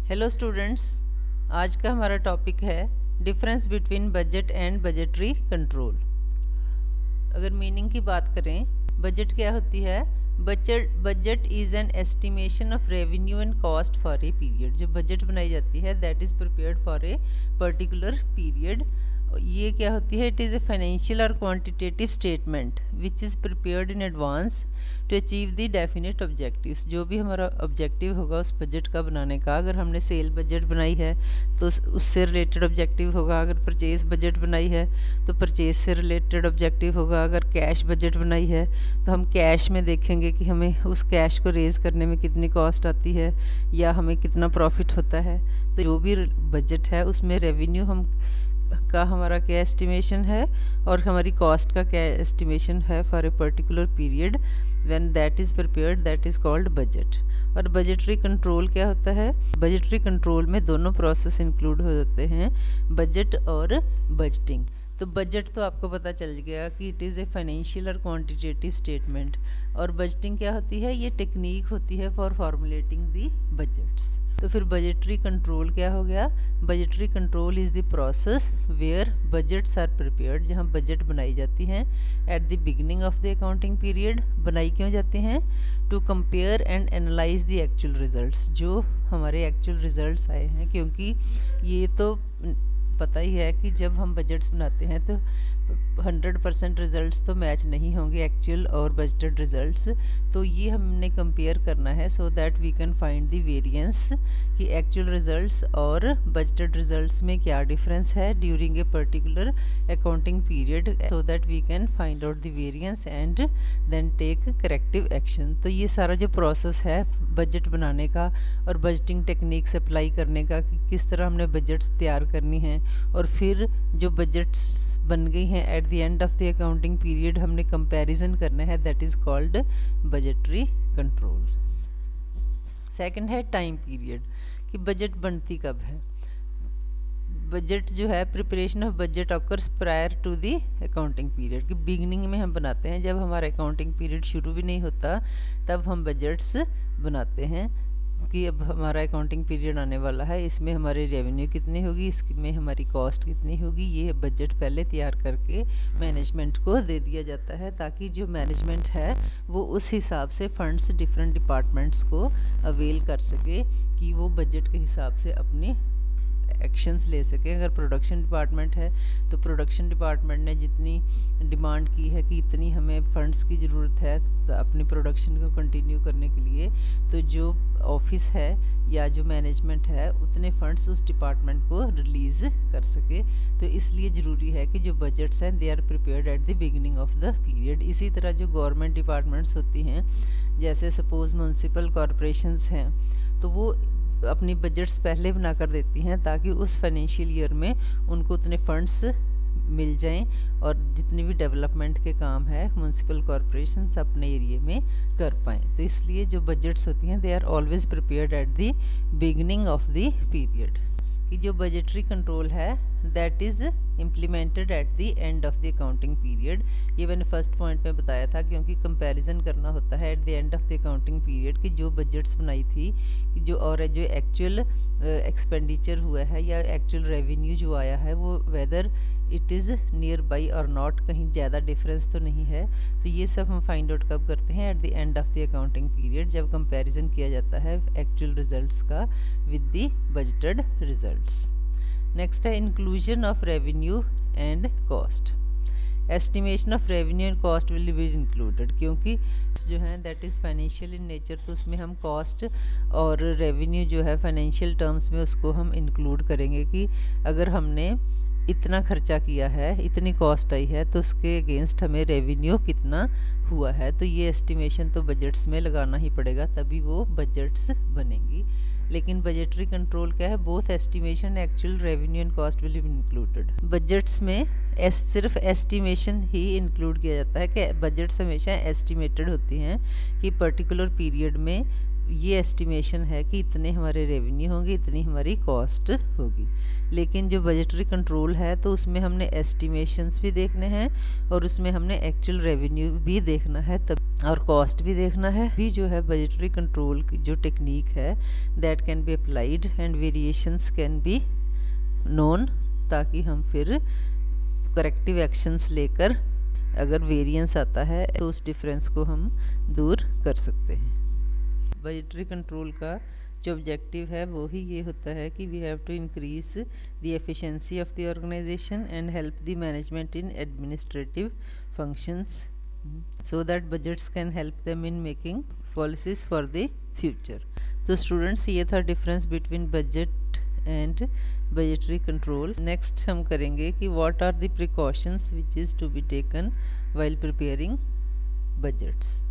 Hello students, आज का हमारा टॉपिक है difference between budget and budgetary control. अगर मीनिंग की बात करें, बजट क्या होती है? Budget is an estimation of revenue and cost for a period. जो बजट बनाई जाती है that is prepared for a particular period. ये क्या होती है? इट इज़ ए फाइनेंशियल और quantitative statement which is prepared in advance to achieve the definite objectives. जो भी हमारा ऑब्जेक्टिव होगा उस बजट का बनाने का, अगर हमने सेल बजट बनाई है तो उससे रिलेटेड ऑब्जेक्टिव होगा। अगर परचेज बजट बनाई है तो परचेज से रिलेटेड ऑब्जेक्टिव होगा। अगर कैश बजट बनाई है तो हम कैश में देखेंगे कि हमें उस कैश को रेज़ करने में कितनी कॉस्ट आती है या हमें कितना प्रॉफिट होता है। तो जो भी बजट है उसमें रेवेन्यू का हमारा क्या एस्टिमेशन है और हमारी कॉस्ट का क्या एस्टिमेशन है for a particular period. When that is prepared that is called budget. और बजटरी कंट्रोल क्या होता है? बजटरी कंट्रोल में दोनों प्रोसेस इंक्लूड हो जाते हैं, बजट और बजटिंग। तो बजट तो आपको पता चल गया कि इट इज़ ए फाइनेंशियल और क्वांटिटेटिव स्टेटमेंट। और बजटिंग क्या होती है? ये टेक्निक होती है फॉर फॉर्मुलेटिंग दी बजट्स। तो फिर बजटरी कंट्रोल क्या हो गया? Budgetary control is the process where budgets are prepared, जहाँ बजट बनाई जाती हैं at the beginning of the accounting period. बनाई क्यों जाती हैं? To compare and analyse the actual results. जो हमारे एक्चुअल रिजल्ट्स आए हैं, क्योंकि ये तो पता ही है कि जब हम बजट्स बनाते हैं तो 100% रिज़ल्ट्स तो मैच नहीं होंगे एक्चुअल और बजटेड रिज़ल्ट्स। तो ये हमने कंपेयर करना है so that we can find the variance कि एक्चुअल रिज़ल्ट्स और बजटेड रिज़ल्ट्स में क्या डिफरेंस है during a particular accounting period, so that we can find out the variance and then take corrective action. तो ये सारा जो प्रोसेस है बजट बनाने का और बजटिंग टेक्निक्स अप्लाई करने का कि किस तरह हमने बजट्स तैयार करनी हैं और फिर जो बजट्स बन गई हैं at the end of the accounting period हमने कंपैरिजन करना है, that is called budgetary control. Second है टाइम पीरियड, कि बजट बनती कब है। बजट जो है, preparation of budget occurs prior to the accounting period, कि बिगनिंग में हम बनाते हैं, जब हमारा अकाउंटिंग पीरियड शुरू भी नहीं होता तब हम बजट्स बनाते हैं कि अब हमारा अकाउंटिंग पीरियड आने वाला है, इसमें हमारी रेवेन्यू कितनी होगी, इसमें हमारी कॉस्ट कितनी होगी। ये बजट पहले तैयार करके मैनेजमेंट को दे दिया जाता है ताकि जो मैनेजमेंट है वो उस हिसाब से फंड्स डिफरेंट डिपार्टमेंट्स को अवेल कर सके कि वो बजट के हिसाब से अपनी एक्शंस ले सकें। अगर प्रोडक्शन डिपार्टमेंट है तो प्रोडक्शन डिपार्टमेंट ने जितनी डिमांड की है कि इतनी हमें फ़ंड्स की ज़रूरत है तो अपनी प्रोडक्शन को कंटिन्यू करने के लिए, तो जो ऑफिस है या जो मैनेजमेंट है उतने फ़ंड्स उस डिपार्टमेंट को रिलीज़ कर सके। तो इसलिए ज़रूरी है कि जो बजट्स हैं they are prepared at the beginning of the period. इसी तरह जो गवर्नमेंट डिपार्टमेंट्स होती हैं, जैसे सपोज़ म्यूनसिपल कॉरपोरेशंस हैं, तो वो अपनी बजट्स पहले बना कर देती हैं ताकि उस फाइनेंशियल ईयर में उनको उतने फंड्स मिल जाएं और जितनी भी डेवलपमेंट के काम है म्यूनसिपल कॉरपोरेशंस अपने एरिया में कर पाएँ। तो इसलिए जो बजट्स होती हैं they are always prepared at the beginning of the period. कि जो बजटरी कंट्रोल है that is implemented at the end of the accounting period. ये मैंने फर्स्ट पॉइंट में बताया था, क्योंकि कंपैरिजन करना होता है eight the end of the accounting period कि जो बजट्स बनाई थी कि जो एक्चुअल एक्सपेंडिचर हुआ है या एक्चुअल रेवेन्यू जो आया है वो whether it is near by और नॉट, कहीं ज़्यादा डिफरेंस तो नहीं है। तो ये सब हम फाइंड आउट कब करते हैं? At the end of the accounting period, जब कंपैरिजन किया जाता है एक्चुअल रिजल्ट्स का with the budgeted results. Next है inclusion of revenue and cost. Estimation of revenue and cost will be included, क्योंकि जो है that is financial in nature, तो उसमें हम कॉस्ट और रेवेन्यू जो है फाइनेंशियल टर्म्स में उसको हम इंक्लूड करेंगे कि अगर हमने इतना खर्चा किया है, इतनी कॉस्ट आई है, तो उसके अगेंस्ट हमें रेवेन्यू कितना हुआ है। तो ये एस्टिमेशन तो बजट्स में लगाना ही पड़ेगा, तभी वो बजट्स बनेंगी। लेकिन बजटरी कंट्रोल क्या है? Both estimation actual revenue and cost will be included. Budgets में सिर्फ एस्टिमेशन ही इंक्लूड किया जाता है कि बजट्स हमेशा एस्टिमेटेड होती हैं कि पर्टिकुलर पीरियड में ये एस्टिमेशन है कि इतने हमारे रेवेन्यू होंगे, इतनी हमारी कॉस्ट होगी। लेकिन जो बजटरी कंट्रोल है तो उसमें हमने एस्टिमेशंस भी देखने हैं और उसमें हमने एक्चुअल रेवेन्यू भी देखना है तब, और कॉस्ट भी देखना है। भी जो है बजटरी कंट्रोल की जो टेक्निक है that can be applied and variations can be known, ताकि हम फिर करेक्टिव एक्शंस लेकर अगर वेरिएंस आता है तो उस डिफरेंस को हम दूर कर सकते हैं। बजटरी कंट्रोल का जो ऑब्जेक्टिव है वो ही ये होता है कि we have to increase the efficiency of the organisation and help the management in administrative functions so that budgets can help them in making policies for the future। तो students ये था difference between budget and budgetary control. Next हम करेंगे कि what are the precautions which is to be taken while preparing budgets।